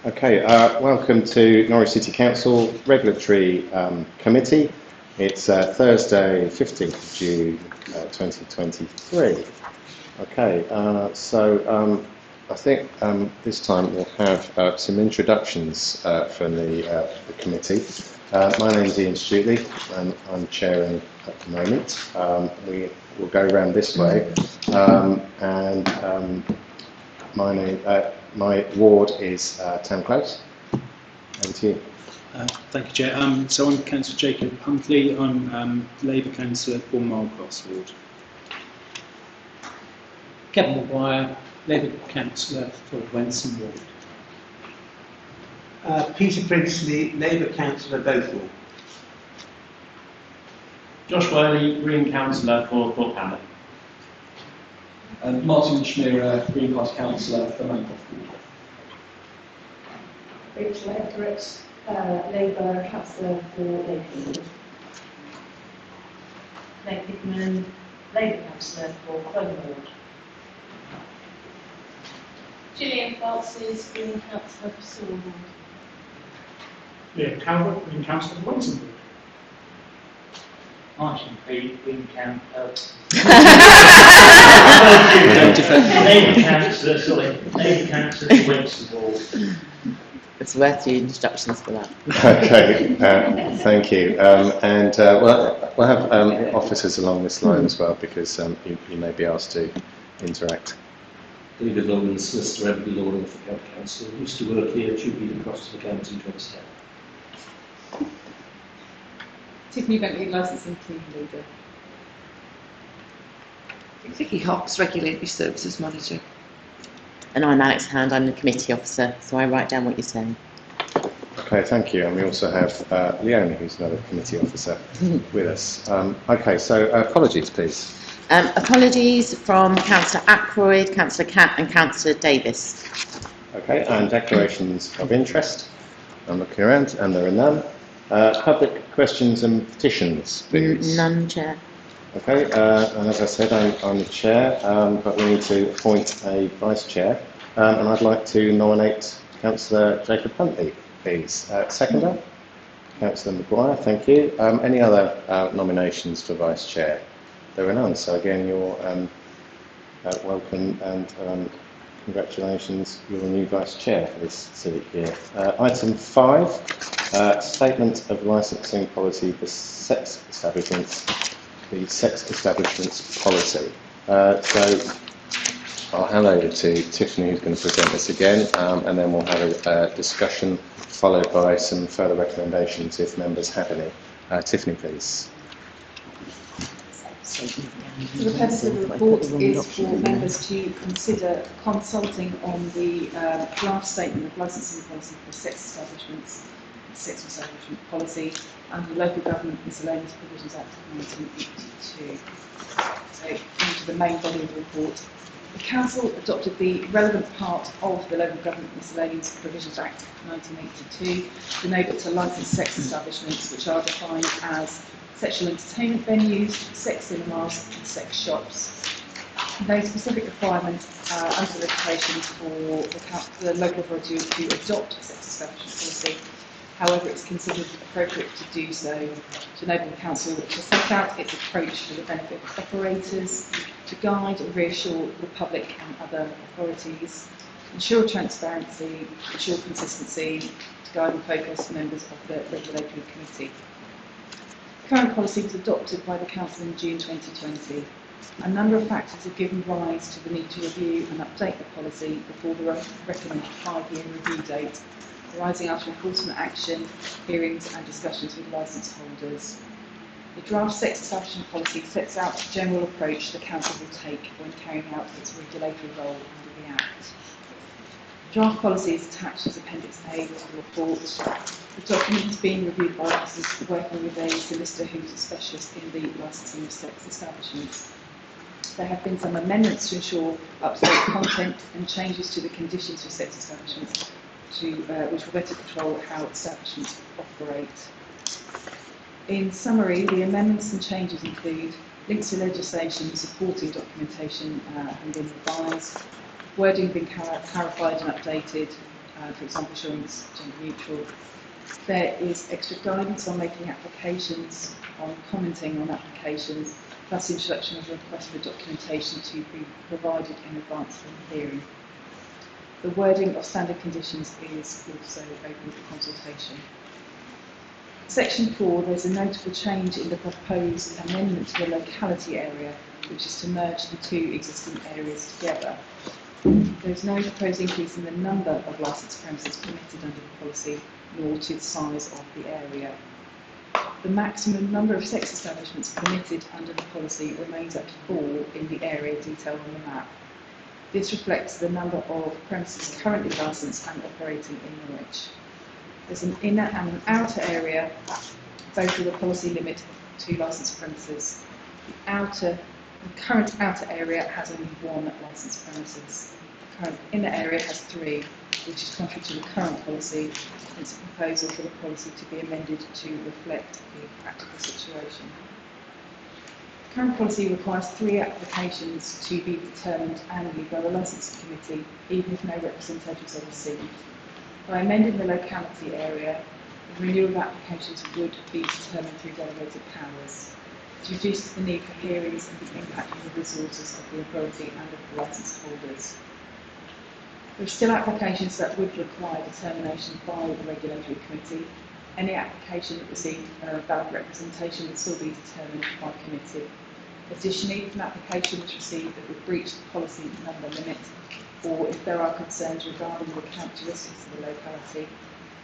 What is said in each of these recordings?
Okay, welcome to Norwich City Council Regulatory Committee. It's Thursday, 15th of June 2023. Okay, I think this time we'll have some introductions from the committee. My name is Ian Stutley and I'm chairing at the moment. We will go around this way my ward is Town Close. Over to you. Thank you, Chair. So I'm Councillor Jacob Huntley. I'm Labour Councillor for Marlcross Ward. Kevin Maguire, Labour Councillor for Wenson Ward. Peter Princely, Labour Councillor both Ward. Josh Worley, Green Councillor for Thorpe Hamlet. And Martin Schmerer, Green Party Councillor for Mancroft Ward. Rachel Everett, Labour Councillor for Lakeland Ward. Meg Hickman, Labour Councillor for Crome Ward. Gillian Francis, Green Councillor for Sewell Ward. Liam Calvert, Green Councillor for Wenson Ward. Martin Peake, Green Councillor. Labour Councillor for Wenson Ward. It's worth the instructions for that. Okay, thank you. We'll have officers along this line as well, because you may be asked to interact. David Logan, Solicitor, Emily Logan for County Council. Used to work here, tutored across to the county in 2010. Tiffany Bentley, Licensing Team Leader. Vicky Hawks, Regulatory Services Manager. And I'm Alex Hand, I'm the Committee Officer, so I write down what you're saying. Okay, thank you. And we also have Leona, who's another committee officer, with us. Okay, so apologies, please. Apologies from Councillor Ackroyd, Councillor Catt and Councillor Davis. Okay, and declarations of interest. I'm looking around and there are none. Public questions and petitions, please. None, Chair. Okay, and as I said, I'm the chair, but we need to appoint a vice chair, and I'd like to nominate Councillor Jacob Huntley, please. Seconder? Councillor Maguire, thank you. Any other nominations for vice chair? There are none, so again, you're welcome and congratulations, you're the new vice chair for this civic year. Item 5, statement of licensing policy for sex establishments. The sex establishments policy. So I'll hand over to Tiffany, who's going to present this again, and then we'll have a discussion followed by some further recommendations if members have any. Tiffany, please. So the purpose of the report is for members to consider consulting on the draft statement of licensing policy for sex establishments, sex establishment policy under the Local Government Miscellaneous Provisions Act of 1982. So, into the main body of the report. The Council adopted the relevant part of the Local Government Miscellaneous Provisions Act of 1982 to enable it to license sex establishments which are defined as sexual entertainment venues, sex cinemas and sex shops. No specific requirement under the regulations for the local authority to adopt a sex establishment policy. However, it's considered appropriate to do so to enable the Council to set out its approach for the benefit of operators, to guide and reassure the public and other authorities, ensure transparency, ensure consistency, to guide and focus members of the Regulatory Committee. The current policy was adopted by the Council in June 2020. A number of factors have given rise to the need to review and update the policy before the recommended 5-year review date, arising out of enforcement action, hearings and discussions with licence holders. The draft sex establishment policy sets out the general approach the Council will take when carrying out its regulatory role under the Act. The draft policy is attached as Appendix A to the report. The document is being reviewed by officers working with a solicitor who's a specialist in the licensing of sex establishments. There have been some amendments to ensure up-to-date content and changes to the conditions for sex establishments which will better control how establishments operate. In summary, the amendments and changes include links to legislation supporting documentation having been revised, wording being clarified and updated, for example, showing it's gender neutral. There is extra guidance on making applications, on commenting on applications, plus introduction of a request for documentation to be provided in advance of the hearing. The wording of standard conditions is also open for consultation. Section 4, there's a notable change in the proposed amendment to the locality area, which is to merge the two existing areas together. There is no proposed increase in the number of licensed premises permitted under the policy, nor to the size of the area. The maximum number of sex establishments permitted under the policy remains at 4 in the area detailed on the map. This reflects the number of premises currently licensed and operating in Norwich. There's an inner and an outer area, both with a policy limit of 2 licensed premises. The current outer area has only 1 licensed premises. The current inner area has 3, which is contrary to the current policy. It's a proposal for the policy to be amended to reflect the practical situation. The current policy requires 3 applications to be determined annually by the licensing committee, even if no representatives are received. By amending the locality area, the renewal of applications would be determined through delegated powers. It reduces the need for hearings and the impact on the resources of the authority and of the licence holders. There are still applications that would require determination by the regulatory committee. Any application that received valid representation would still be determined by committee. Additionally, if an application was received that would breach the policy number limit, or if there are concerns regarding the characteristics of the locality,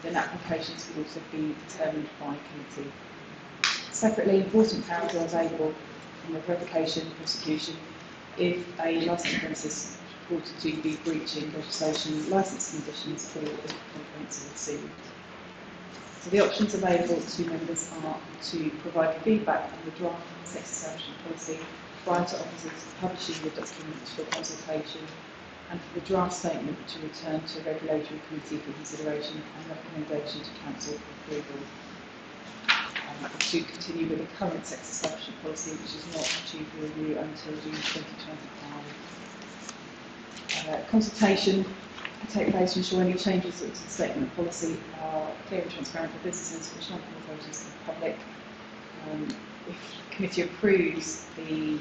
then applications could also be determined by committee. Separately, enforcement powers are available from a revocation, prosecution, if a licensed premises reported to be breaching legislation, licence conditions, or if complaints are received. So the options available to members are to provide feedback on the draft sex establishment policy prior to officers publishing the document for consultation, and for the draft statement to return to regulatory committee for consideration and recommendation to council for approval. To continue with the current sex establishment policy, which is not due for review until June 2025. Consultation can take place to ensure any changes to the statement of policy are clear and transparent for businesses, which not all voters and the public. If the committee approves the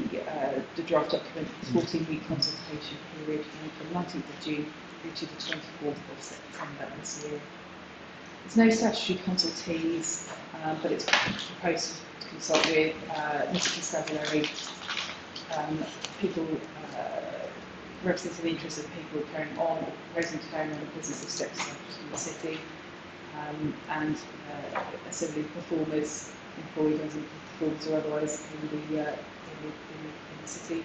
draft document, the 14-week consultation period from the 19th of June through to the 24th of September this year. There's no statutory consultees, but it's proposed to consult with Mr. Constabulary, people representing the interests of people carrying on, residents carrying on the business of sex establishments in the city, and similarly performers, employed as performers or otherwise in the city.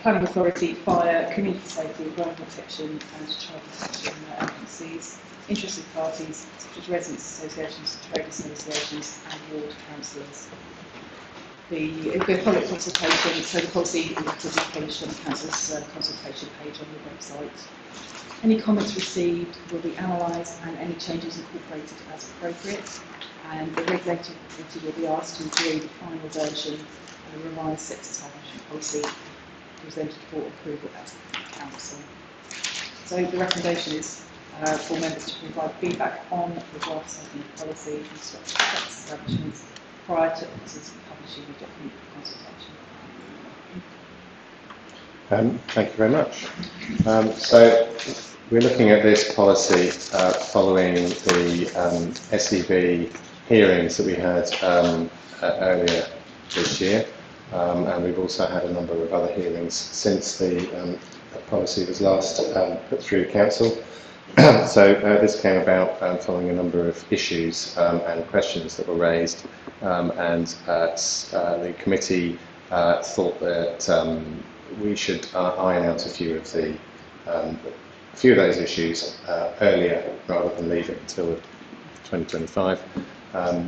Planning authority, fire, community safety, environmental protection and child protection agencies, interested parties such as residents associations, trade associations and ward councillors. The public consultation, so the policy will be published on the council's consultation page on the website. Any comments received will be analysed and any changes incorporated as appropriate, and the regulatory committee will be asked to agree the final version of the revised sex establishment policy presented for approval at council. So the recommendation is for members to provide feedback on the draft statement of policy and structure of sex establishments prior to officers publishing the document for consultation. Thank you very much. So we're looking at this policy following the SEB hearings that we had earlier this year, and we've also had a number of other hearings since the policy was last put through council. So this came about following a number of issues and questions that were raised, and the committee thought that we should iron out a few of those issues earlier rather than leave it until 2025.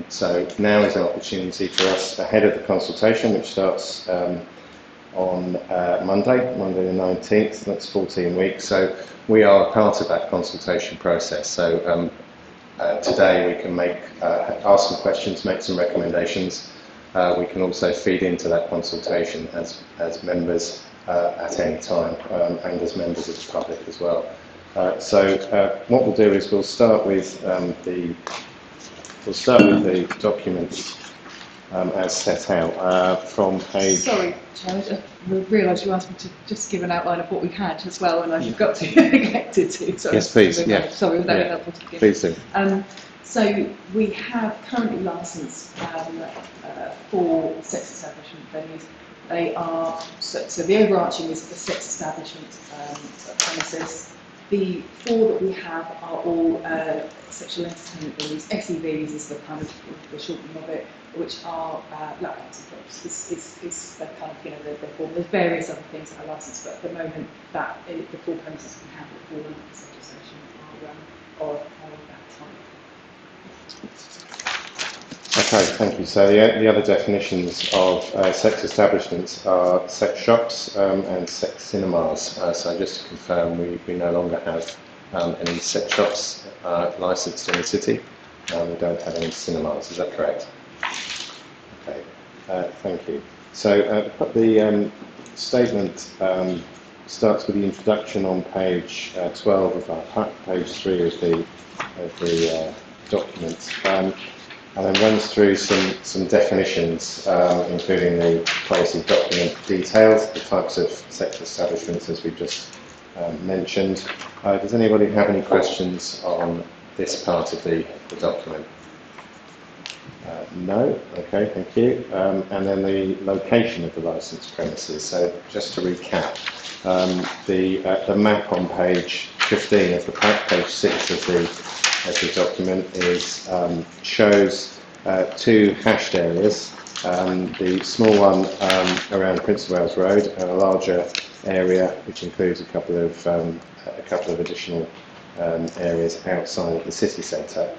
So now is an opportunity for us ahead of the consultation, which starts on Monday the 19th. That's 14 weeks. So we are part of that consultation process. So today we can ask some questions, make some recommendations. We can also feed into that consultation as members at any time, and as members of the public as well. So what we'll do is we'll start with the documents as set out from page. Sorry, Chair, I realised you asked me to just give an outline of what we had as well, and I forgot to neglected to. Sorry, Yes, please. Yeah. Sorry, was that Yeah. helpful to give? Please do. So we have currently licensed 4 sex establishment venues. They are, so the overarching is the sex establishment premises. The 4 that we have are all sexual entertainment venues. SEVs is the kind of the shortening of it, which are lap dancing clubs. Is the kind of, the form. There's various other things that are licensed, but at the moment that the 4 premises we have that fall under this legislation are of that type. Okay, thank you. So the other definitions of sex establishments are sex shops and sex cinemas. So just to confirm, we no longer have any sex shops licensed in the city. We don't have any cinemas. Is that correct? Okay, thank you. So the statement starts with the introduction on page 12 of our pack, page 3 of the document. And then runs through some definitions, including the policy document details, the types of sex establishments as we've just mentioned. Does anybody have any questions on this part of the document? No? Okay, thank you. And then the location of the licensed premises. So just to recap, the map on page 15 of the pack, page 6 of the document shows 2 hashed areas, the small one around Prince of Wales Road and a larger area which includes a couple of additional areas outside of the city centre.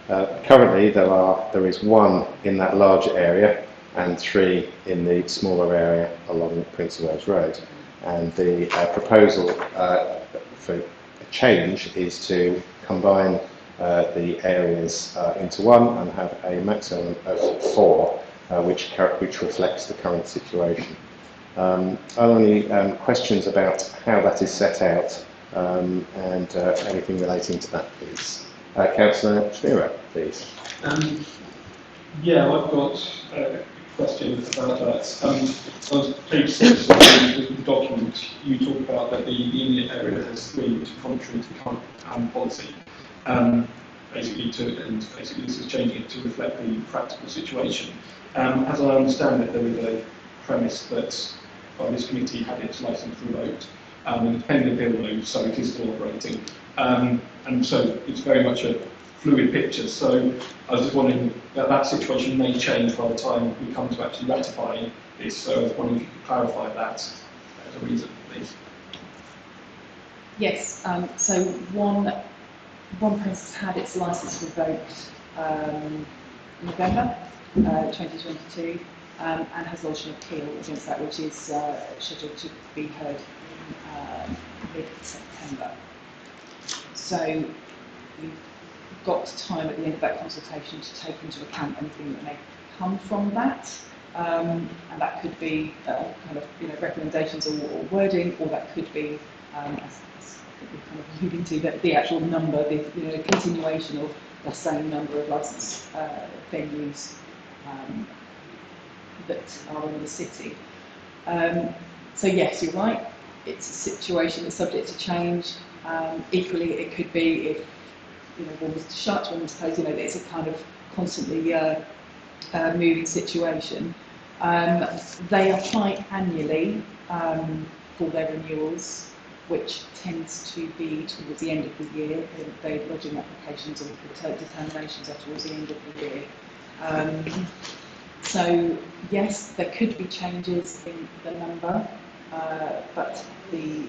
Currently there is 1 in that larger area and 3 in the smaller area along Prince of Wales Road, and the proposal for a change is to combine the areas into 1 and have a maximum of 4, which reflects the current situation. Are there any questions about how that is set out and anything relating to that, please? Councillor Schmierer, please. Yeah, I've got a question about that. On page 6 of the document, you talk about that the unit area has agreed to contrary to the current policy. Basically this is changing it to reflect the practical situation. As I understand it, there is a premise that this committee had its licence revoked, and it's pending appeal move, so it is still operating. And so it's very much a fluid picture. So I was just wondering that situation may change by the time we come to actually ratifying this. So I was wondering if you could clarify that as a reason, please. Yes. So one premises had its licence revoked in November 2022 and has lodged an appeal against that, which is scheduled to be heard in mid-September. So we've got time at the end of that consultation to take into account anything that may come from that, and that could be kind of recommendations or wording, or that could be as we're kind of alluding to, that the actual number, the continuation of the same number of licensed venues that are in the city. So yes, you're right. It's a situation that's subject to change. Equally, it could be if one was to shut, one was to close. It's a kind of constantly moving situation. They apply annually for their renewals, which tends to be towards the end of the year. They're lodging applications or determinations are towards the end of the year. So yes, there could be changes in the number, but the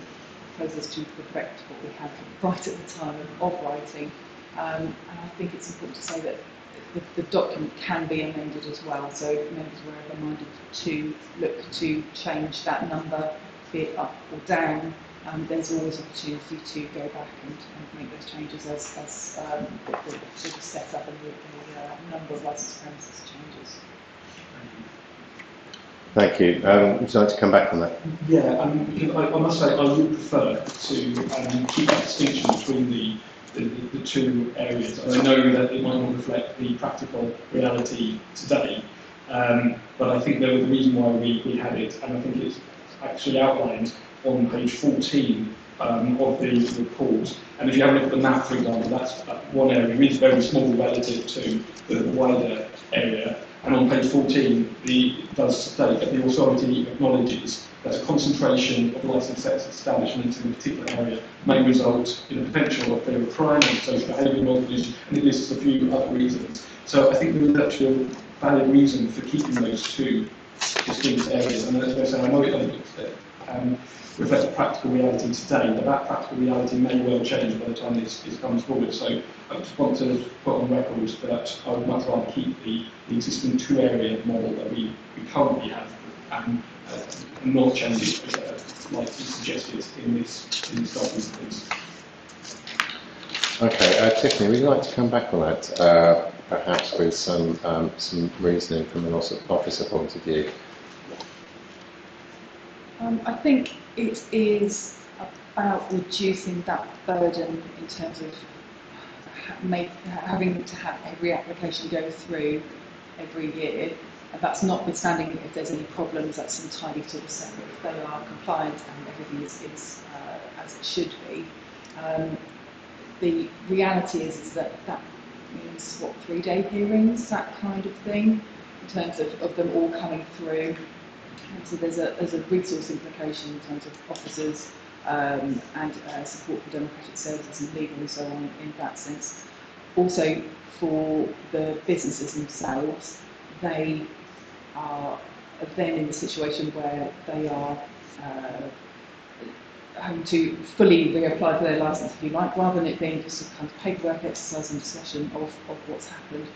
proposal is to reflect what we had right at the time of writing. And I think it's important to say that the document can be amended as well, so members were reminded to look to change that number, be it up or down. There's always opportunity to go back and make those changes as the sort of setup and the number of licensed premises changes. Thank you. Would you like to come back on that? Yeah, I must say I would prefer to keep that distinction between the two areas. And I know that it might not reflect the practical reality today, but I think there was a reason why we had it, and I think it's actually outlined on page 14 of the report. And if you have a look at the map, for example, that one area is very small relative to the wider area. And on page 14, it does state that the authority acknowledges that a concentration of licensed sex establishments in a particular area may result in a potential of failure of crime and social behaviour knowledge, and it lists a few other reasons. So I think there is actually a valid reason for keeping those two distinct areas. And as I say, I know it doesn't reflect the practical reality today, but that practical reality may well change by the time this comes forward. So I just want to put on record that I would much rather keep the existing two-area model that we currently have and not change it like you suggested in this document, please. Okay, Tiffany, would you like to come back on that, perhaps with some reasoning from an officer point of view? I think it is about reducing that burden in terms of having to have every application go through every year. And that's notwithstanding if there's any problems, that's entirely sort of separate. If they are compliant and everything is as it should be. The reality is that means, 3-day hearings, that kind of thing, in terms of them all coming through. And so there's a resource implication in terms of officers and support for democratic services and legal and so on in that sense. Also for the businesses themselves, they are then in the situation where they are having to fully reapply for their licence, if you like, rather than it being just a kind of paperwork exercise and discussion of what's happened.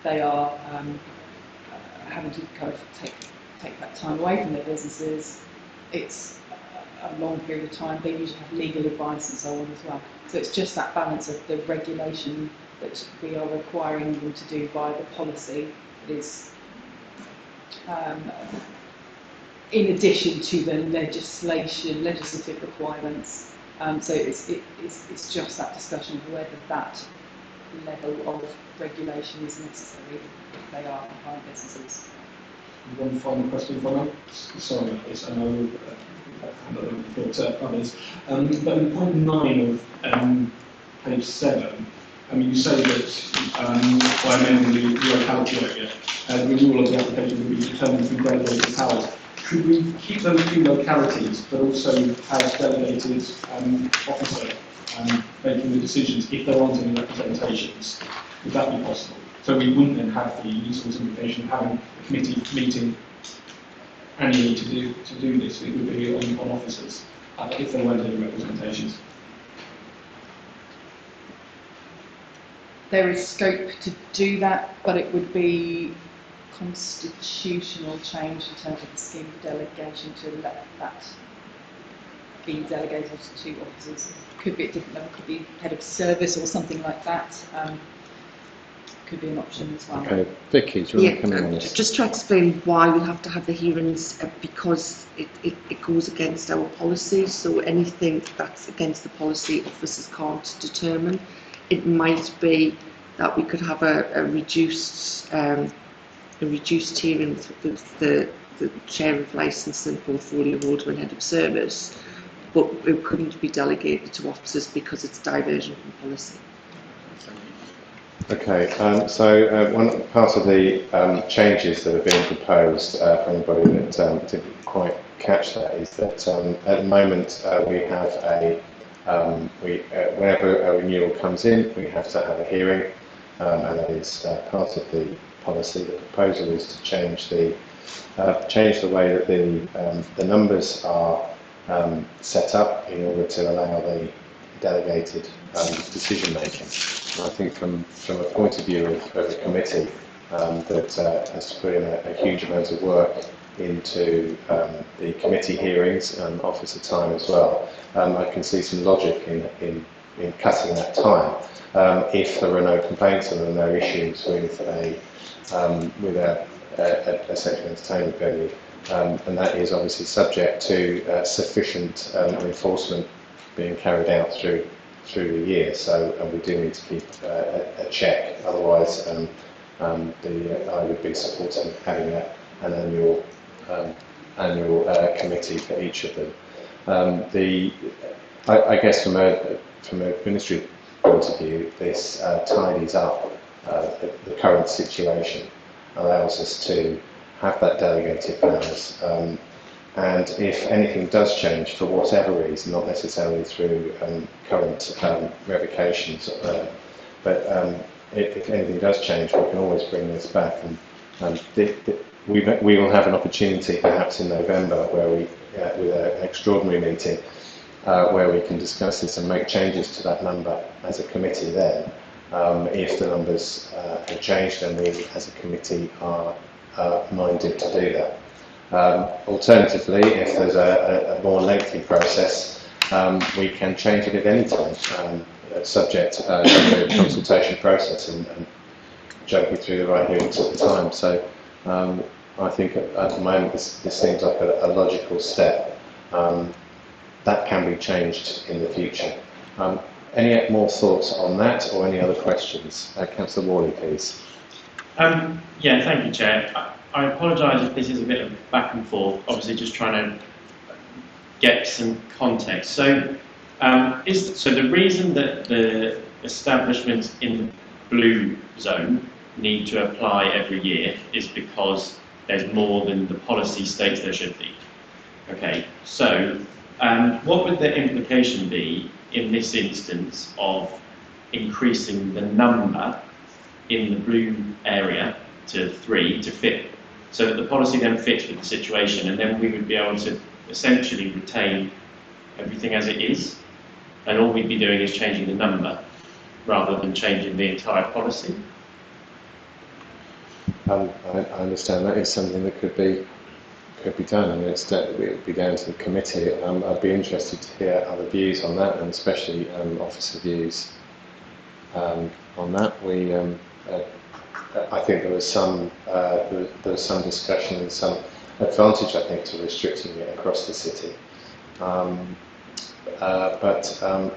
They are having to kind of take that time away from their businesses. It's a long period of time. They usually have legal advice and so on as well. So it's just that balance of the regulation that we are requiring them to do by the policy that is in addition to the legislative requirements. So it's just that discussion of whether that level of regulation is necessary if they are compliant businesses. One final question for me. Sorry about this, I know I've got others. But in point 9 of page 7, you say that by amending the locality area, the renewal of the application will be determined through delegated powers. Could we keep those two localities, but also have delegated officer making the decisions if there aren't any representations? Would that be possible? So we wouldn't then have the resource implication of having a committee meeting annually to do this. It would be on officers if there weren't any representations. There is scope to do that, but it would be constitutional change in terms of the scheme of delegation to let that be delegated to officers. Could be at different level, could be head of service or something like that. Could be an option as well. Okay, Vicky, do you want to come in on this? Just to explain why we have to have the hearings, because it goes against our policy, so anything that's against the policy officers can't determine. It might be that we could have a reduced hearing with the chair of licence and portfolio holder and head of service, but it couldn't be delegated to officers because it's diversion from policy. Okay, so one part of the changes that are being proposed for anybody that didn't quite catch that is that at the moment we have whenever a renewal comes in, we have to have a hearing, and that is part of the policy. The proposal is to change the way that the numbers are set up in order to allow the delegated decision making. I think from a point of view of a committee that has to put in a huge amount of work into the committee hearings and officer time as well, I can see some logic in cutting that time if there are no complaints and there are no issues with a sexual entertainment venue. and that is obviously subject to sufficient enforcement being carried out through the year. So we do need to keep a check. Otherwise, I would be supporting having an annual committee for each of them. I guess from an administrative point of view, this tidies up the current situation, allows us to have that delegated powers, and if anything does change for whatever reason, not necessarily through current revocations, but if anything does change, we can always bring this back, and we will have an opportunity perhaps in November where we, with an extraordinary meeting, where we can discuss this and make changes to that number as a committee then. If the numbers have changed and we as a committee are minded to do that. Alternatively, if there's a more lengthy process, we can change it at any time, subject to the consultation process and jumping through the right hoops at the time. So I think at the moment this seems like a logical step. That can be changed in the future. Any more thoughts on that or any other questions? Councillor Worley, please. Yeah, thank you, Chair. I apologise if this is a bit of back and forth, obviously just trying to get some context. So, so the reason that the establishments in the blue zone need to apply every year is because there's more than the policy states there should be. Okay, so what would the implication be in this instance of increasing the number in the blue area to 3 to fit, so that the policy then fits with the situation, and then we would be able to essentially retain everything as it is, and all we'd be doing is changing the number rather than changing the entire policy? I understand that is something that could be done, and it would be down to the committee. I'd be interested to hear other views on that, and especially officer views on that. I think there was some discussion and some advantage, I think, to restricting it across the city. But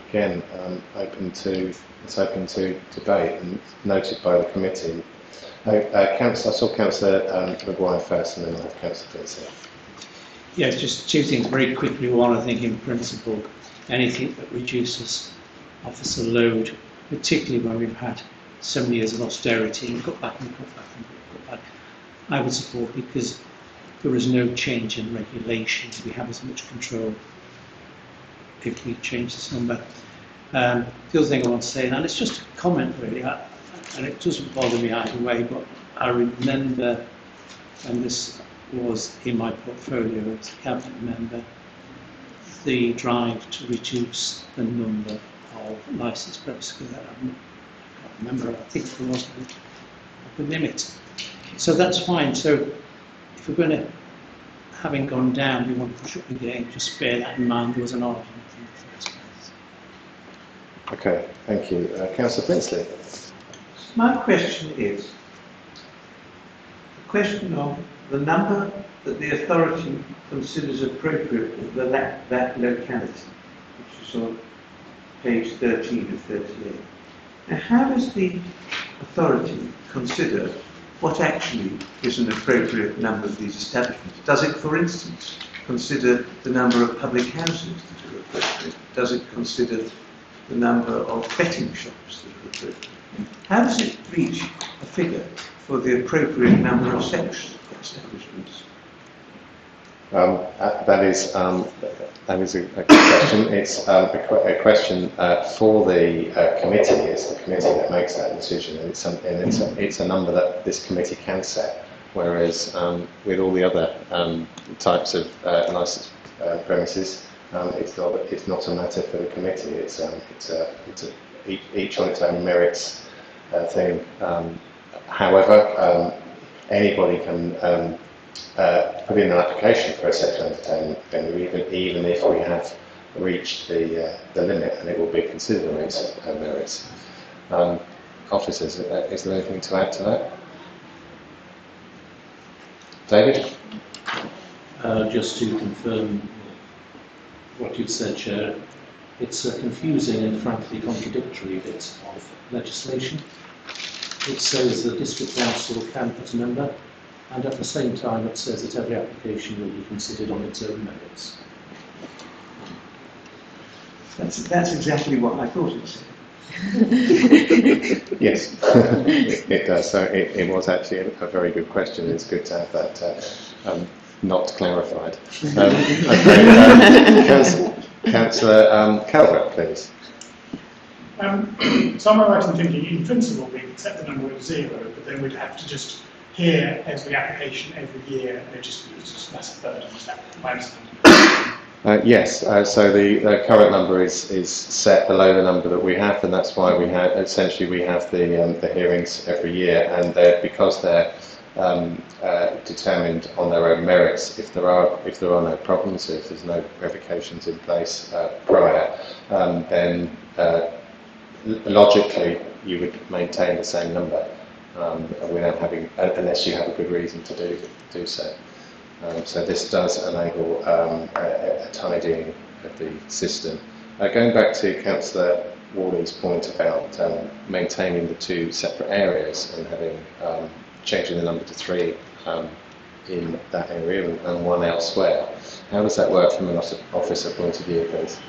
again, it's open to debate and noted by the committee. I saw Councillor Maguire first, and then I have Councillor Vincent. Yeah, just two things very quickly. One, I think in principle, anything that reduces officer load, particularly when we've had so many years of austerity and cut back and cut back and cut back, I would support, because there is no change in regulations. We have as much control if we change this number. The other thing I want to say, and it's just a comment really, and it doesn't bother me either way, but I remember, and this was in my portfolio as a cabinet member, the drive to reduce the number of licensed premises. I can't remember, I think there was a limit. So that's fine. So if we're going to, having gone down, we want to push up again, just bear that in mind. There was an argument in the first place. Okay, thank you. Councillor Prinsley. My question is the question of the number that the authority considers appropriate for that locality, which is on page 13 of 38. Now, how does the authority consider what actually is an appropriate number of these establishments? Does it, for instance, consider the number of public houses that are appropriate? Does it consider the number of betting shops that are appropriate? How does it reach a figure for the appropriate number of sex establishments? That is a good question. It's a question for the committee. It's the committee that makes that decision, and it's a number that this committee can set. Whereas with all the other types of licensed premises, it's not a matter for the committee. It's each on its own merits thing. However, anybody can put in an application for a sexual entertainment venue, even if we have reached the limit, and it will be considered on its merits. Officers, is there anything to add to that? David? just to confirm what you've said, Chair. It's a confusing and frankly contradictory bit of legislation. It says the District Council can put a member, and at the same time it says that every application will be considered on its own merits. That's exactly what I thought it said. Yes, it does. So it was actually a very good question. It's good to have that not clarified. Councillor Calvert, please. So am I right in thinking, in principle, we could set the number at 0, but then we'd have to just hear every application every year, and it's just less a burden. Is that my understanding? Yes, so the current number is set below the number that we have, and that's why we have the hearings every year, and because they're determined on their own merits. If there are no problems, if there's no revocations in place prior, then logically you would maintain the same number without having, unless you have a good reason to do so. So this does enable a tidying of the system. Going back to Councillor Worley's point about maintaining the two separate areas and having changing the number to 3 in that area and 1 elsewhere, how does that work from an officer point of view, please?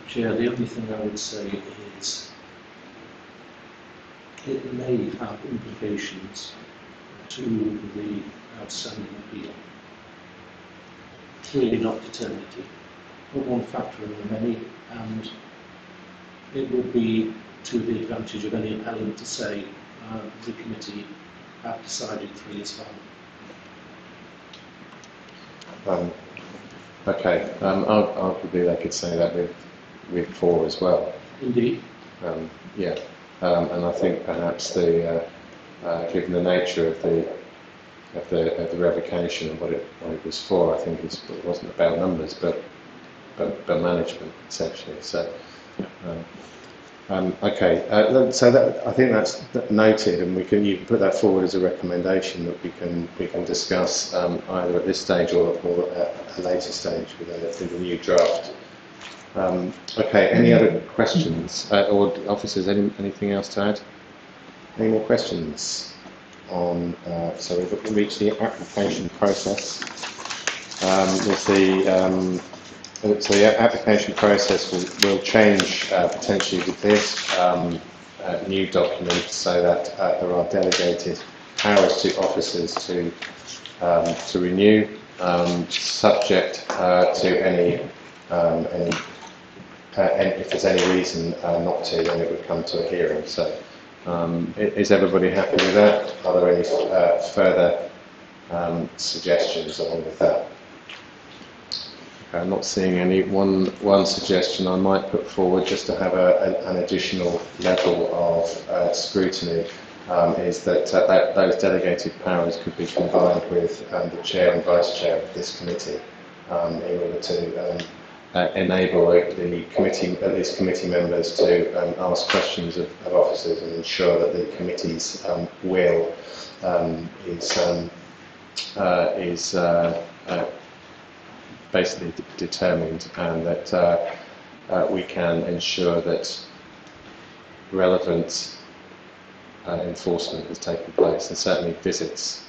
Chair, the only thing I would say is it may have implications to the outstanding appeal. Clearly not determinative, but one factor in the many, and it would be to the advantage of any appellant to say the committee have decided 3 is fine. Okay, arguably they could say that with 4 as well. Indeed. Yeah, and I think perhaps the given the nature of the revocation and what it was for, I think it wasn't about numbers, but management essentially. So. Okay, so that, I think that's noted, and you can put that forward as a recommendation that we can discuss either at this stage or at a later stage with a new draft. Okay, any other questions or officers? Anything else to add? Any more questions on? So we've reached the application process. So the application process will change potentially with this new document, so that there are delegated powers to officers to renew, subject to any if there's any reason not to, then it would come to a hearing. So is everybody happy with that? Are there any further suggestions along with that? I'm not seeing any. One suggestion I might put forward, just to have an additional level of scrutiny, is that those delegated powers could be combined with the chair and vice chair of this committee in order to enable the committee, at least committee members, to ask questions of officers and ensure that the committee's will is basically determined, and that we can ensure that relevant enforcement has taken place, and certainly visits.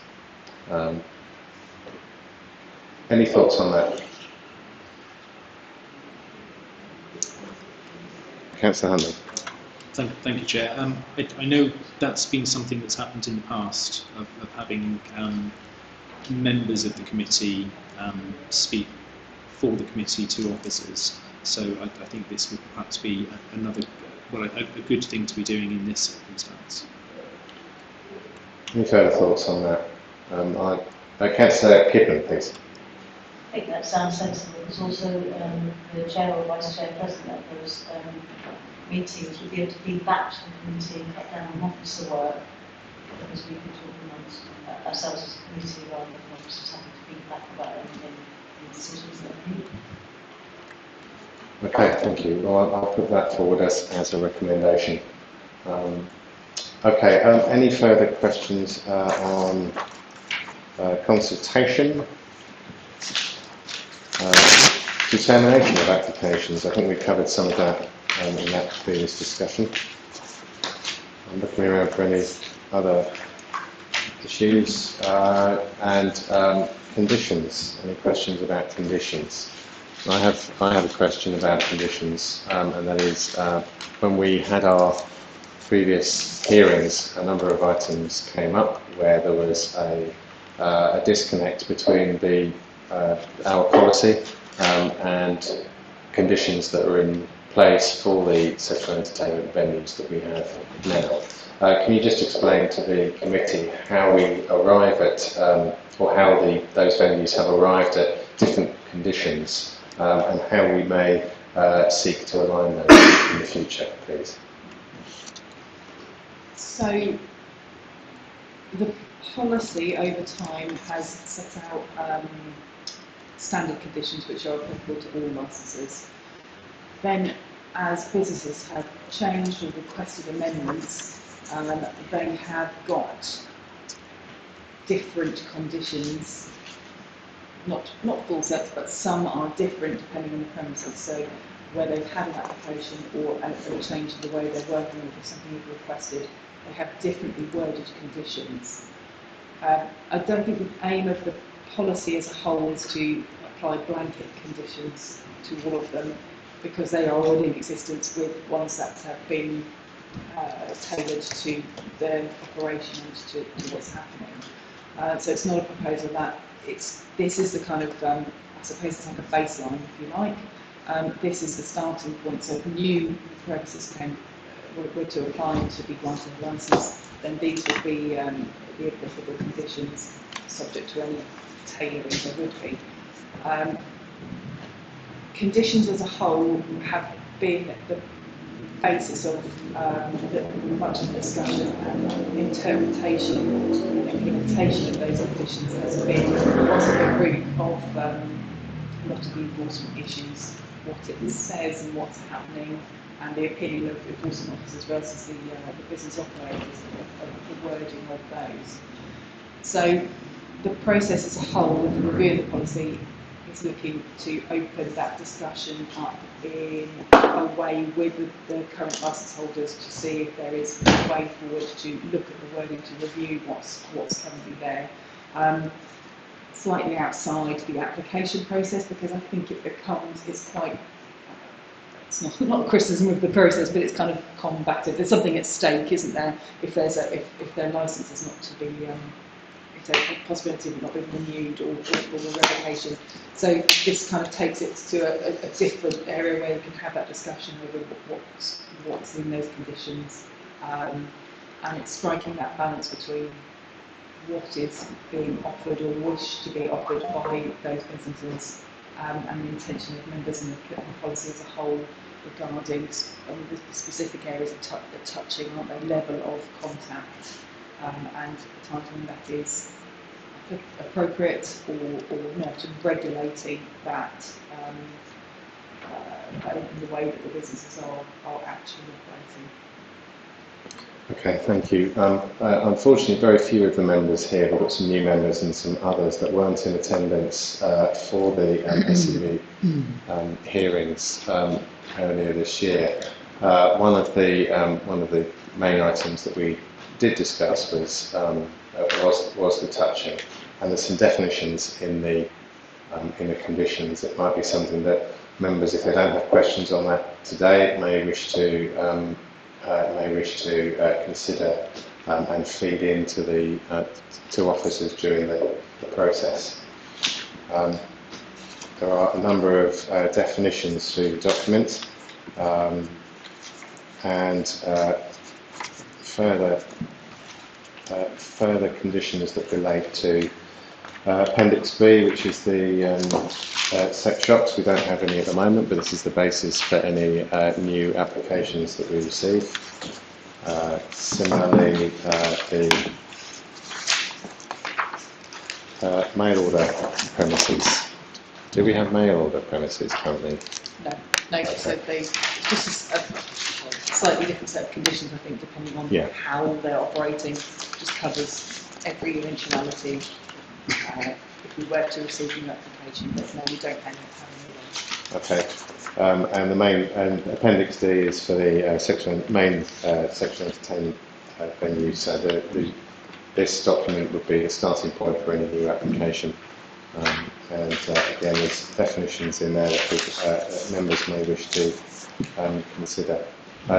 Any thoughts on that? Councillor Huntley. Thank you, Chair. I know that's been something that's happened in the past, of having members of the committee speak for the committee to officers. So I think this would perhaps be a good thing to be doing in this circumstance. Any further thoughts on that? Councillor Kidman, please. I think that sounds sensible, because also the chair or vice chair president of those meetings would be able to feed back to the committee and cut down on officer work, because we can talk amongst ourselves as a committee rather than officers having to feed back about anything and decisions that are made. Okay, thank you. Well, I'll put that forward as a recommendation. Okay, any further questions on consultation? Determination of applications. I think we covered some of that in that previous discussion. I'm looking around for any other issues and conditions. Any questions about conditions? I have a question about conditions, and that is when we had our previous hearings, a number of items came up where there was a disconnect between our policy and conditions that are in place for the sexual entertainment venues that we have now. Can you just explain to the committee how we arrive at, or how those venues have arrived at different conditions, and how we may seek to align those in the future, please? So, the policy over time has set out standard conditions which are applicable to all licences. Then, as businesses have changed or requested amendments, they have got different conditions, not full sets, but some are different depending on the premises. So, where they've had an application or a change in the way they're working or something you've requested, they have differently worded conditions. I don't think the aim of the policy as a whole is to apply blanket conditions to all of them, because they are already in existence with ones that have been tailored to the operation and to what's happening. So it's not a proposal that this is the kind of, I suppose it's like a baseline, if you like. This is the starting point. So if new premises were to apply and to be granted a licence, then these would be the applicable conditions, subject to any tailoring there would be. Conditions as a whole have been the basis of much of the discussion, and interpretation and implementation of those conditions has been what's at the root of a lot of the enforcement issues, what it says and what's happening, and the opinion of enforcement officers versus the business operators of the wording of those. So the process as a whole, with the review of the policy, is looking to open that discussion up in a way with the current licence holders to see if there is a way forward to look at the wording, to review what's currently there. Slightly outside the application process, because I think it's not a criticism of the process, but it's kind of combative. There's something at stake, isn't there? If their licence is not to be, if there's a possibility of not being renewed or a revocation. So this kind of takes it to a different area where you can have that discussion over what's in those conditions, and it's striking that balance between what is being offered or wished to be offered by those businesses, and the intention of members and the policy as a whole regarding the specific areas of touching, aren't they, level of contact, and the time when that is appropriate or not, and regulating that in the way that the businesses are actually operating. Okay, thank you. Unfortunately, very few of the members here, we've got some new members and some others that weren't in attendance for the SEV hearings earlier this year. One of the main items that we did discuss was the touching, and there's some definitions in the conditions. It might be something that members, if they don't have questions on that today, may wish to consider and feed into the to officers during the process. There are a number of definitions through the document, and further conditions that relate to Appendix B, which is the sex shops. We don't have any at the moment, but this is the basis for any new applications that we receive. Similarly, the mail order premises. Do we have mail order premises currently? No. So this is slightly different set of conditions, I think, depending on Yeah. how they're operating. Just covers every eventuality if we were to receive a new application, but no, we don't have any. Okay. And the main Appendix D is for the main sexual entertainment venue. So this document would be the starting point for any new application. And again, there's definitions in there that members may wish to consider.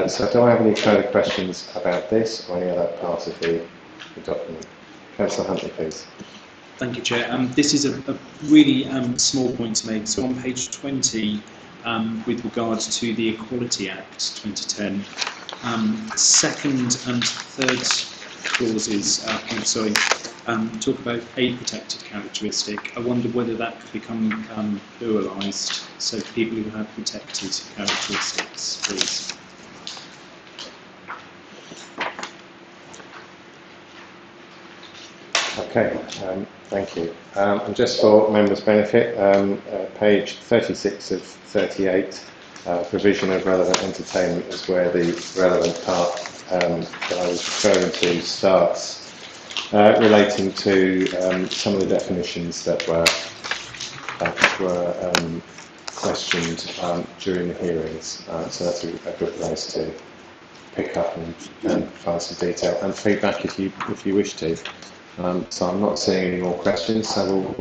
So do I have any further questions about this or any other part of the document? Councillor Huntley, please. Thank you, Chair. This is a really small point to make. So on page 20, with regards to the Equality Act 2010, second and third clauses, talk about a protected characteristic. I wondered whether that could become pluralised, so people who have protected characteristics, please. Okay, thank you. And just for members' benefit, page 36 of 38, provision of relevant entertainment is where the relevant part that I was referring to starts, relating to some of the definitions that were questioned during the hearings. So that's a good place to pick up and find some detail and feedback if you wish to. So I'm not seeing any more questions, so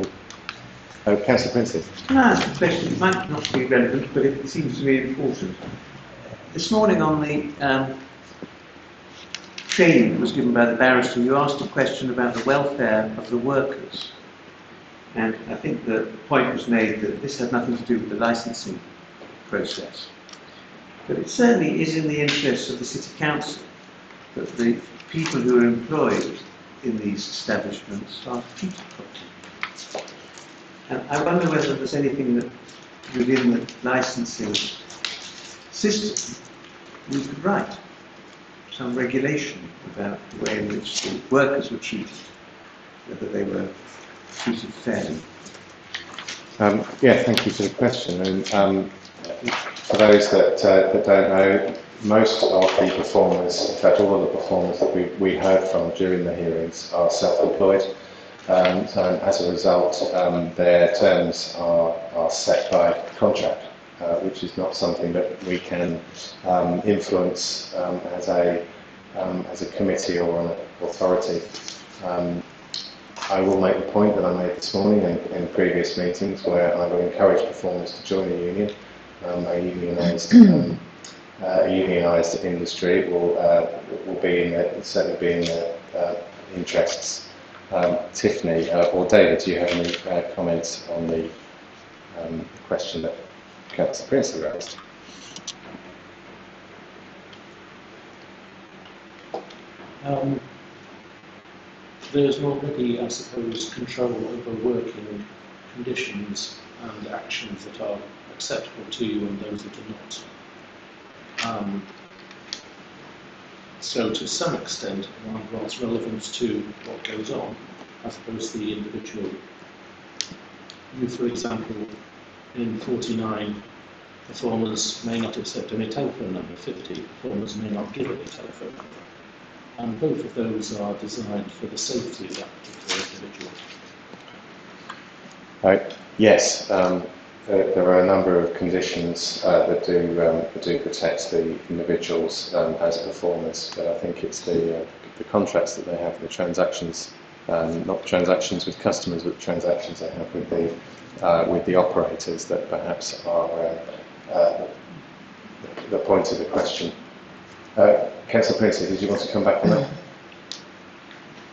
we'll Councillor Princess. Can I ask a question? It might not be relevant, but it seems to be important. This morning on the training that was given by the barrister, you asked a question about the welfare of the workers. And I think the point was made that this had nothing to do with the licensing process. But it certainly is in the interests of the City Council that the people who are employed in these establishments are treated properly. And I wonder whether there's anything that within the licensing system we could write, some regulation about the way in which the workers were treated, whether they were treated fairly. Yeah, thank you for the question. And for those that don't know, most of the performers, in fact all of the performers that we heard from during the hearings are self-employed. So as a result, their terms are set by contract, which is not something that we can influence as a committee or an authority. I will make the point that I made this morning in previous meetings where I will encourage performers to join a union. A unionised industry will certainly be in their interests. Tiffany or David, do you have any comments on the question that Councillor Prince raised? There's already, I suppose, control over working conditions and actions that are acceptable to you and those that are not. So to some extent, whilst relevant to what goes on, as opposed to the individual. You, for example, in 49, performers may not accept any telephone number. 50, performers may not give any telephone number. And both of those are designed for the safety of that particular individual. Right. Yes. There are a number of conditions that do protect the individuals as performers, but I think it's the contracts that they have, the transactions, not transactions with customers, but transactions they have with the operators that perhaps are the point of the question. Councillor Princey, did you want to come back on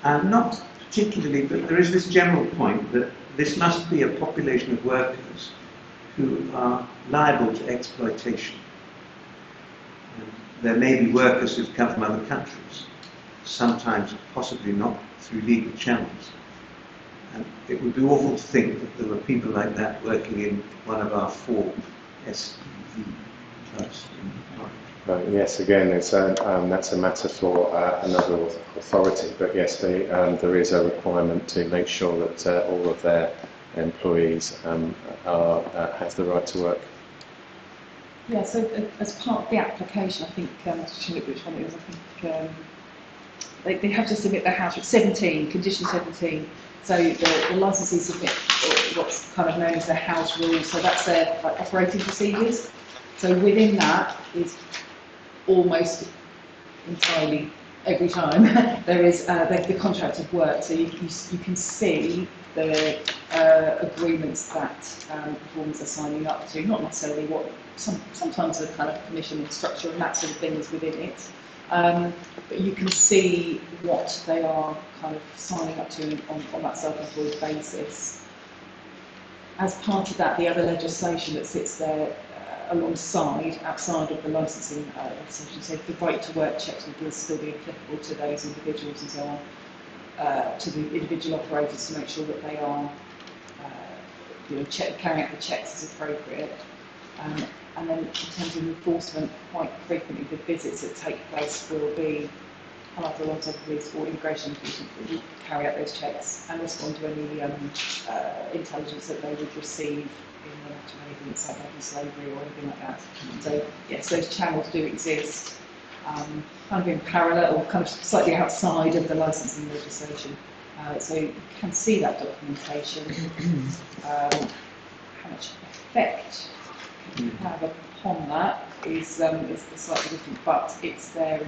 that? Not particularly, but there is this general point that this must be a population of workers who are liable to exploitation. And there may be workers who've come from other countries, sometimes possibly not through legal channels. And it would be awful to think that there were people like that working in one of our 4 SPV clubs in Norwich. Yes, again, that's a matter for another authority, but yes, there is a requirement to make sure that all of their employees have the right to work. Yeah, so as part of the application, I think, just trying to look which one it was, I think they have to submit their house, 17, condition 17. So the licensees submit what's kind of known as their house rules, so that's their operating procedures. So within that is almost entirely every time there is the contract of work, so you can see the agreements that performers are signing up to, not necessarily what, sometimes the kind of commission and structure and that sort of thing is within it, but you can see what they are kind of signing up to on that self-employed basis. As part of that, the other legislation that sits there outside of the licensing legislation, so the right to work checks will still be applicable to those individuals and so on, to the individual operators to make sure that they are carrying out the checks as appropriate. And then in terms of enforcement, quite frequently the visits that take place will be either alongside the police or immigration enforcement that will carry out those checks and respond to any intelligence that they would receive in relation to anything that's like modern slavery or anything like that. So yes, those channels do exist, kind of in parallel or kind of slightly outside of the licensing legislation. So you can see that documentation. How much effect you have upon that is slightly different, but it's there.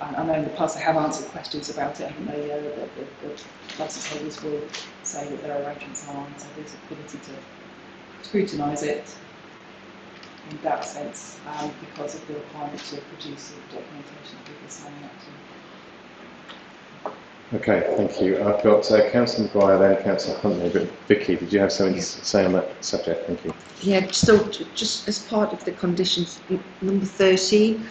And I know in the past they have answered questions about it, haven't they? The license holders will say that their arrangements are, and so there's ability to scrutinise it in that sense, because of the requirement to produce the documentation that people are signing up to. Okay, thank you. I've got Councillor Maguire, then Councillor Huntley, but Vicky, did you have something to say on that subject? Thank you. Yeah, so just as part of the conditions, number 13,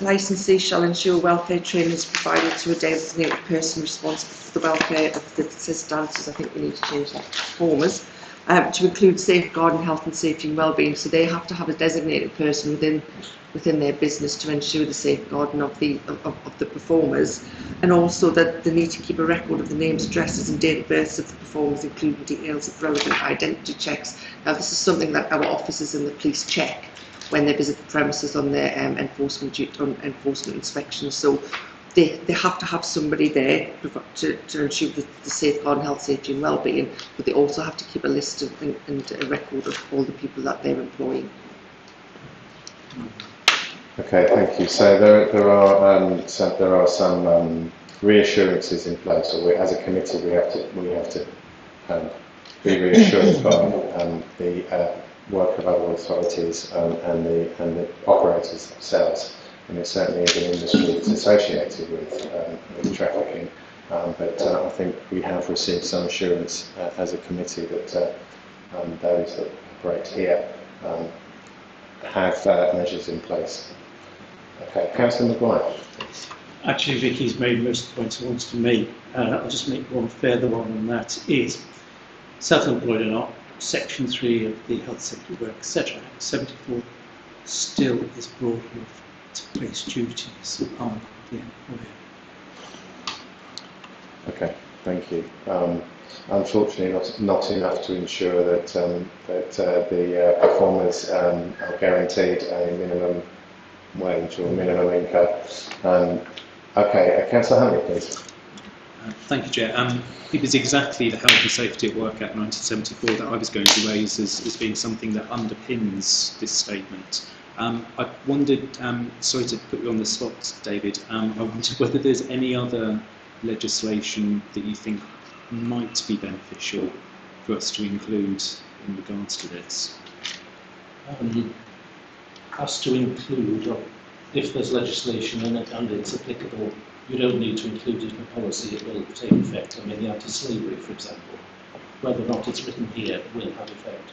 licensees shall ensure welfare training is provided to a designated person responsible for the welfare of the dancers. I think we need to change that, performers, to include safeguarding health and safety and well-being. So they have to have a designated person within their business to ensure the safeguarding of the performers, and also that they need to keep a record of the names, addresses and date of births of the performers, including details of relevant identity checks. Now this is something that our officers and the police check when they visit the premises on their enforcement inspections. So they have to have somebody there to ensure the safeguarding health, safety and well-being, but they also have to keep a list and a record of all the people that they're employing. Okay, thank you. So there are some reassurances in place, or as a committee we have to be reassured by the work of other authorities and the operators themselves. And it certainly is an industry that's associated with trafficking, but I think we have received some assurance as a committee that those that operate here have measures in place. Okay, Councillor Maguire. Actually, Vicky's made most of the points I wanted to make. I'll just make one further one, and that is self-employed or not, Section 3 of the Health, Safety, Work, etc. 74 still is broad enough to place duties on the employer. Okay, thank you. Unfortunately, not enough to ensure that the performers are guaranteed a minimum wage or minimum income. Okay, Councillor Huntley, please. Thank you, Chair. It was exactly the Health and Safety at Work Act 1974 that I was going to raise as being something that underpins this statement. I wondered, sorry to put you on the spot, David, I wondered whether there's any other legislation that you think might be beneficial for us to include in regards to this. Us to include, if there's legislation in it and it's applicable, you don't need to include it in a policy, it will take effect. I mean, the anti-slavery, for example, whether or not it's written here will have effect.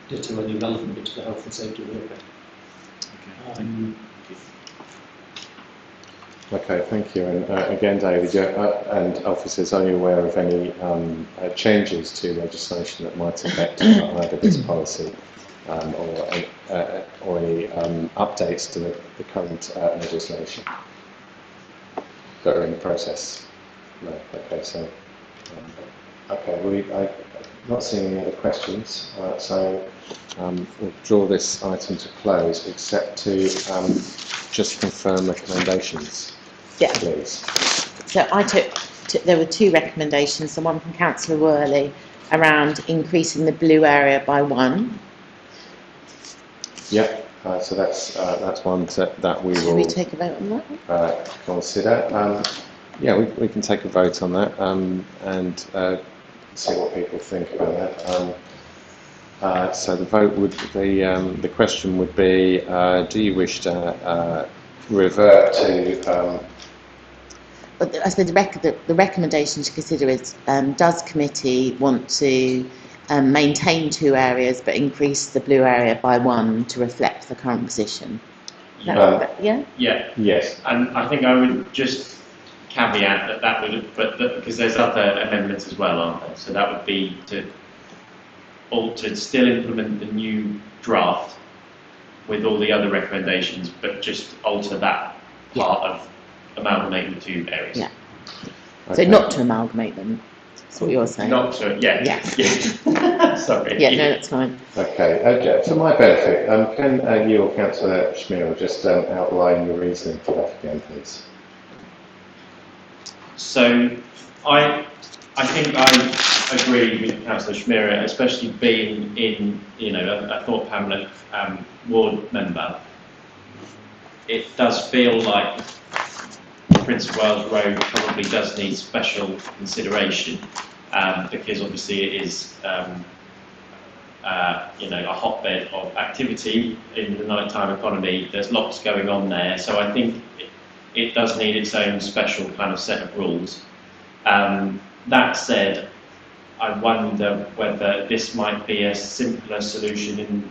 Ditto any relevant bit to the Health and Safety Work Act. Okay, thank you. Okay, thank you. And again, David, and officers, are you aware of any changes to legislation that might affect either this policy or any updates to the current legislation that are in the process? No. Okay, so okay, Not seeing any other questions, so we'll draw this item to close, except to just confirm recommendations, Yeah. please. So there were two recommendations, the one from Councillor Worley around increasing the blue area by 1. Yep. So that's one that we Should will we take a vote on that? consider. Yeah, we can take a vote on that and see what people think about that. So the vote would be, the question would be, do you wish to revert to? I suppose the recommendation to consider is: does committee want to maintain 2 areas but increase the blue area by 1 to reflect the current position? Yeah. Yeah. Yes. And I think I would just caveat that would, because there's other amendments as well, aren't there? So that would be to still implement the new draft with all the other recommendations, but just alter that part of amalgamating the 2 areas. Yeah. Okay. So not to amalgamate them. That's what you're saying. Not to, yeah. Yeah. Sorry. Yeah, no, that's fine. Okay, for my benefit, can you or Councillor Schmiel just outline your reasoning for that again, please? So, I think I agree with Councillor Schmier, especially being in, a Thorpe Hamlet ward member. It does feel like Prince of Wales Road probably does need special consideration because obviously it is, a hotbed of activity in the nighttime economy. There's lots going on there, so I think it does need its own special kind of set of rules. That said, I wonder whether this might be a simpler solution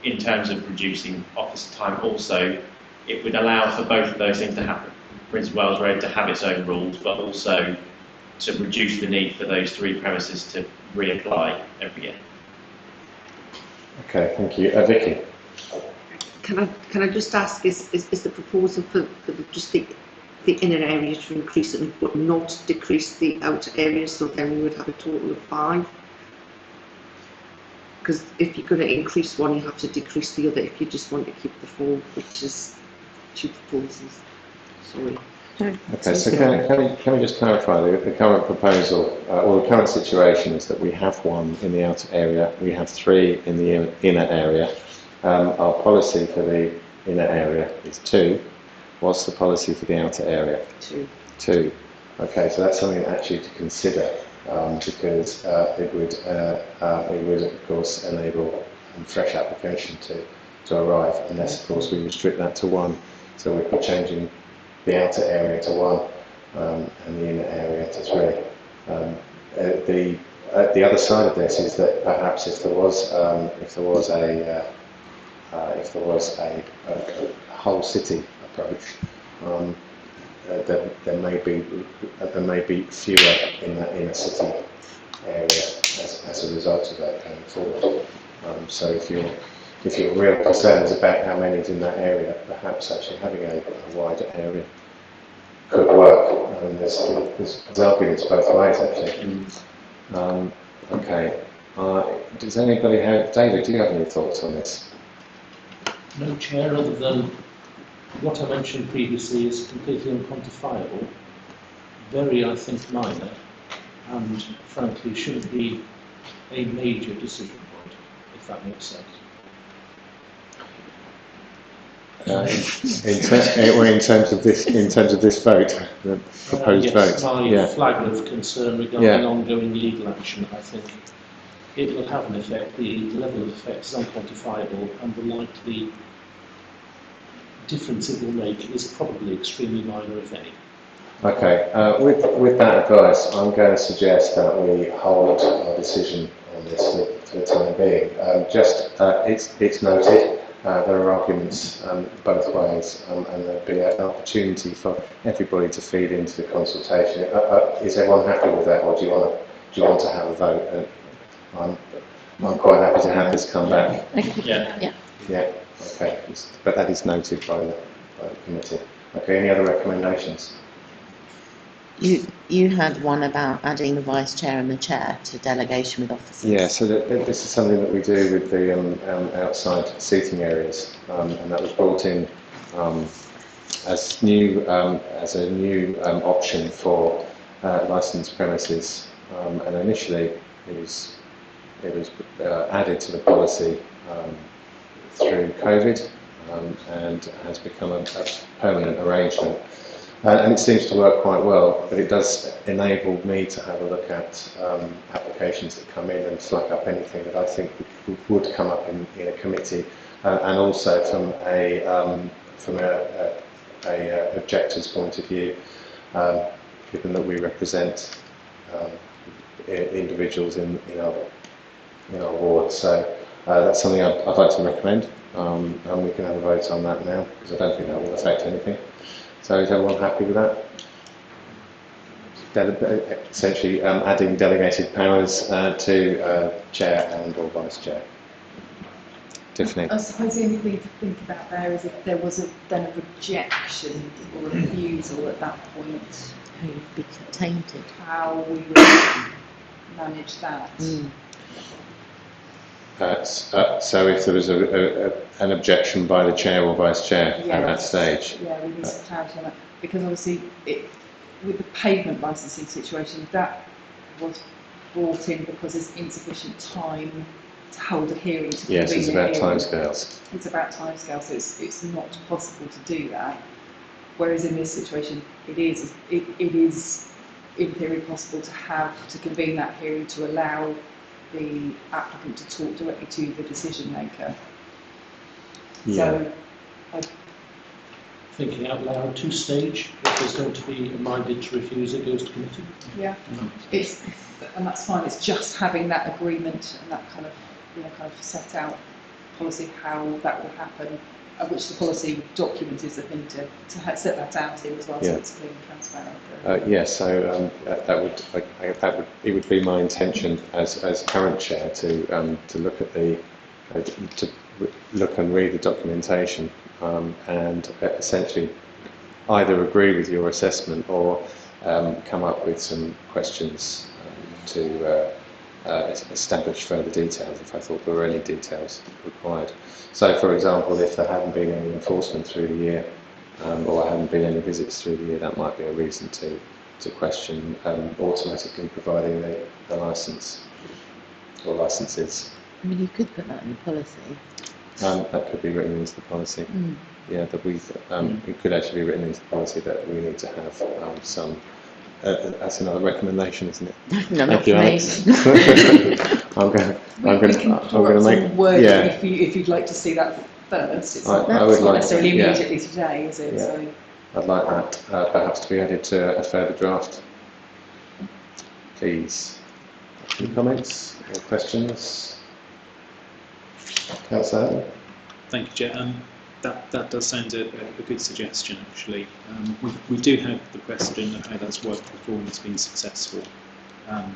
in terms of reducing office time. Also, it would allow for both of those things to happen. Prince of Wales Road to have its own rules, but also to reduce the need for those 3 premises to reapply every year. Okay, thank you. Vicky? Can I just ask, is the proposal for just the inner area to increase it but not decrease the outer areas, so then we would have a total of 5? Because if you're going to increase one, you have to decrease the other if you just want to keep the 4, which is 2 proposals. Sorry. Okay, so can we just clarify the current proposal, or the current situation is that we have 1 in the outer area, we have 3 in the inner area. Our policy for the inner area is 2. What's the policy for the outer area? 2. Okay, so that's something actually to consider because it would of course enable fresh application to arrive, unless of course we restrict that to 1. So we'd be changing the outer area to 1 and the inner area to 3. The other side of this is that perhaps if there was a whole city approach, there may be fewer in that inner city area as a result of that going forward. So if your real concern is about how many is in that area, perhaps actually having a wider area could work. There's arguments both ways actually. Okay. Does anybody have? David, do you have any thoughts on this? No, Chair, other than what I mentioned previously is completely unquantifiable, very, I think, minor, and frankly shouldn't be a major decision point, if that makes sense. In terms of this vote, the proposed yes, vote. My flag of concern regarding ongoing legal action, I think it will have an effect. The level of effect is unquantifiable, and the likely difference it will make is probably extremely minor, if any. Okay. With that advice, I'm going to suggest that we hold our decision on this for the time being. It's noted. There are arguments both ways, and there'll be an opportunity for everybody to feed into the consultation. Is everyone happy with that, or do you want to have a vote? I'm quite happy to have this come back. Yeah. Okay. But that is noted by the committee. Okay. Any other recommendations? You had one about adding the vice chair and the chair to delegation with officers. Yeah, so this is something that we do with the outside seating areas, and that was brought in as a new option for licensed premises, and initially it was added to the policy through COVID, and has become a permanent arrangement. And it seems to work quite well, but it does enable me to have a look at applications that come in and flag up anything that I think would come up in a committee, and also from a objector's point of view, given that we represent individuals in our ward. So that's something I'd like to recommend, and we can have a vote on that now, because I don't think that will affect anything. So is everyone happy with that? Essentially adding delegated powers to chair and or vice chair. Tiffany? I suppose the only thing to think about there is if there was then a rejection or a refusal at that point, How you'd be tainted. how we would manage that. So if there was an objection by the chair or vice chair at that stage? Yeah, we need some clarity on that. Because obviously, with the pavement licensing situation, that was brought in because there's insufficient time to hold a hearing. Yes, it's about timescales. It's about timescales, so it's not possible to do that. Whereas in this situation, it is in theory possible to convene that hearing to allow the applicant to talk directly to the decision maker. Yeah. So, Thinking out loud, two-stage, if there's going to be a minded to refuse, it goes to committee. yeah, and that's fine. It's just having that agreement and that kind of set out policy how that will happen, which the policy document is the thing to set that out in as well, so it's clear and transparent. Yes, so it would be my intention as current chair to look at to look and read the documentation, and essentially either agree with your assessment or come up with some questions to establish further details if I thought there were any details required. So, for example, if there hadn't been any enforcement through the year, or hadn't been any visits through the year, that might be a reason to question automatically providing the licence or licences. I mean, you could put that in the policy. That could be written into the policy. Yeah, that it could actually be written into the policy that we need to have some. That's another recommendation, isn't it? No, Thank you, Alex. I'm going to make word if you'd like to see that first. It's not necessarily immediately today, is it? Yeah. So. I'd like that perhaps to be added to a further draft. Please. Any comments or questions? Councillor? Thank you, Chair. That does sound a good suggestion, actually. We do have the precedent of how that's worked before and it's been successful,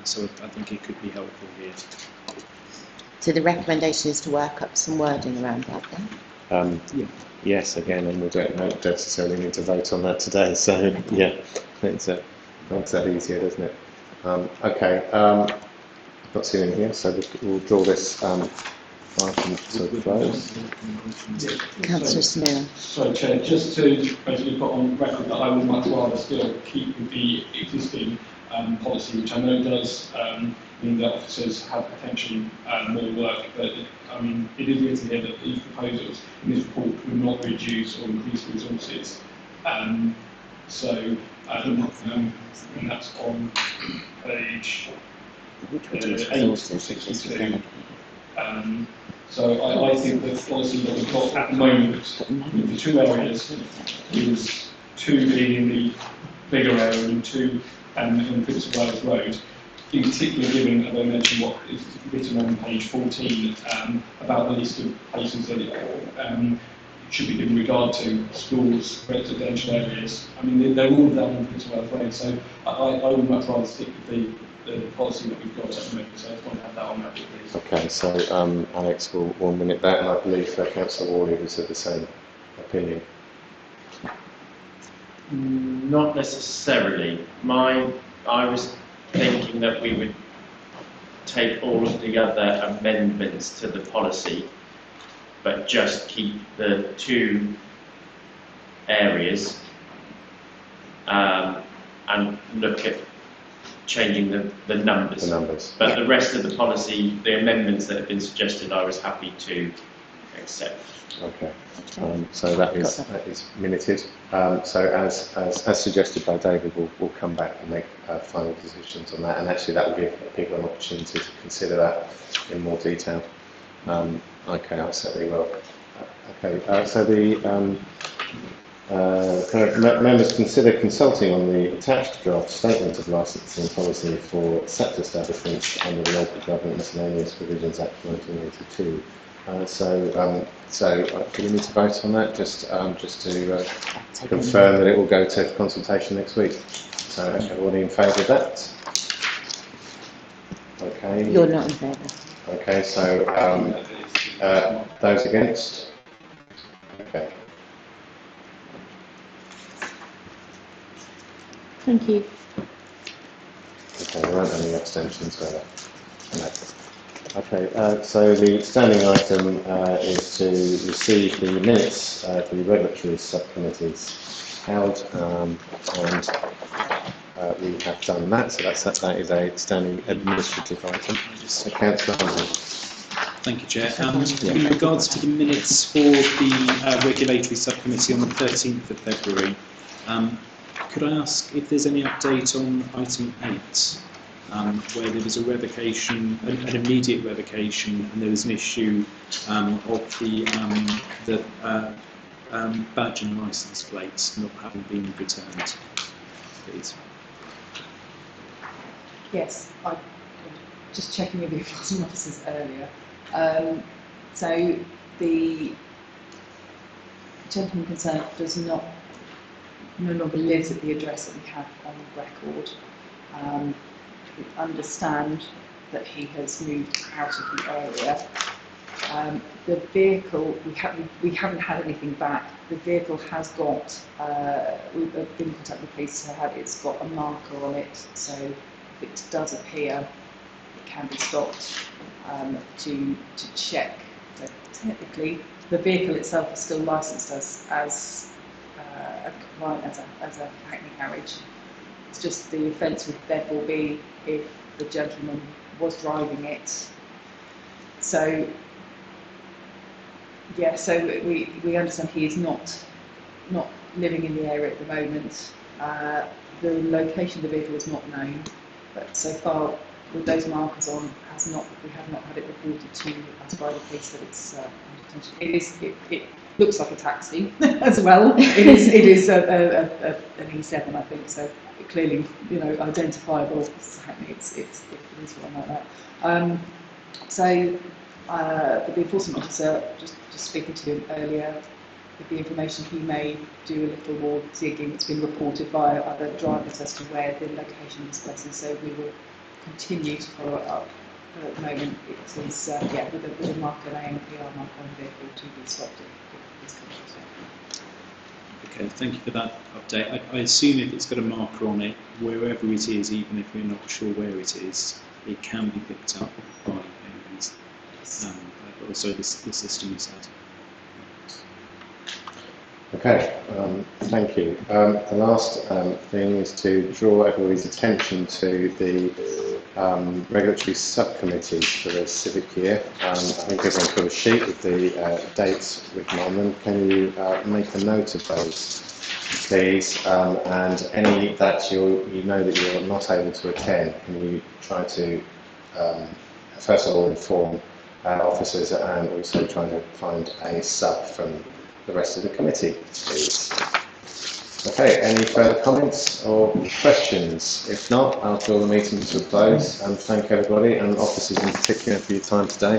so I think it could be helpful here. So the recommendation is to work up some wording around that then? Yes, again, and we don't necessarily need to vote on that today, so yeah, makes that easier, doesn't it? Okay, I've not seen anything here, so we'll draw this item to close. Councillor Samira. Sorry, Chair, just to basically put on record that I would much rather still keep with the existing policy, which I know does mean that officers have potentially more work, but I mean, it is written here that these proposals in this report would not reduce or increase resources. And that's on page 8 or 62. So I think the policy that we've got at the moment in the two areas is two being in the bigger area and two in Prince of Wales Road, in particular given, as I mentioned, what is written on page 14 about the list of places that it should be given regard to schools, residential areas. I mean, they're all down in Prince of Wales Road, so I would much rather stick with the policy that we've got at the moment, so I just want to have that on record, please. Okay, so Alex will minute that, and I believe Councillor Worley was of the same opinion. Not necessarily. I was thinking that we would take all of the other amendments to the policy, but just keep the 2 areas and look at changing the numbers. The numbers. But the rest of the policy, the amendments that have been suggested, I was happy to accept. Okay. So that is minuted. So as suggested by David, we'll come back and make final decisions on that, and actually that will give people an opportunity to consider that in more detail. Okay, I certainly will. Okay, so the members consider consulting on the attached draft statement of licensing policy for sector establishments under the Local Government Miscellaneous Provisions Act 1982. So do we need to vote on that? Just to confirm that it will go to consultation next week. So everybody in favour of that? Okay. You're not in favour. Okay, so those against? Okay. Thank you. Okay, there aren't any abstentions there. No. Okay, so the standing item is to receive the minutes for the regulatory subcommittees held, and we have done that, so that is a standing administrative item. So, Councillor Huntley. Thank you, Chair. In regards to the minutes for the regulatory subcommittee on the 13th of February, could I ask if there's any update on item 8? Where there was a revocation, an immediate revocation, and there was an issue of the badge and licence plates not having been returned, please. Yes, I just checking with the enforcement officers earlier. So the gentleman concerned no longer lives at the address that we have on record. We understand that he has moved out of the area. The vehicle, we haven't had anything back. The vehicle has got, we've been in contact with the police, so it's got a marker on it, so if it does appear, it can be stopped to check that technically the vehicle itself is still licensed as compliant as a hackney carriage. It's just the offence would therefore be if the gentleman was driving it. So, yeah, so we understand he is not living in the area at the moment. The location of the vehicle is not known, but so far with those markers on, we have not had it reported to us by the police that it's under detention. It looks like a taxi as well. It is an E7, I think, so it clearly, identifiable. It is one like that. But the enforcement officer, just speaking to him earlier, with the information he may do a little more digging. It's been reported by other drivers as to where the location of this person, so we will continue to follow it up. But at the moment, it is with a marker, an ANPR marker on the vehicle to be stopped if this comes. Okay, thank you for that update. I assume if it's got a marker on it, wherever it is, even if we're not sure where it is, it can be picked up by anybody's. Also, the system is that. Okay, thank you. The last thing is to draw everybody's attention to the regulatory subcommittees for the civic year. I think everyone's got a sheet with the dates written on them. Can you make a note of those, please? And any that you know that you're not able to attend, can you try to first of all inform officers and also try to find a sub from the rest of the committee, please. Okay, any further comments or questions? If not, I'll draw the meeting to a close and thank everybody and officers in particular for your time today.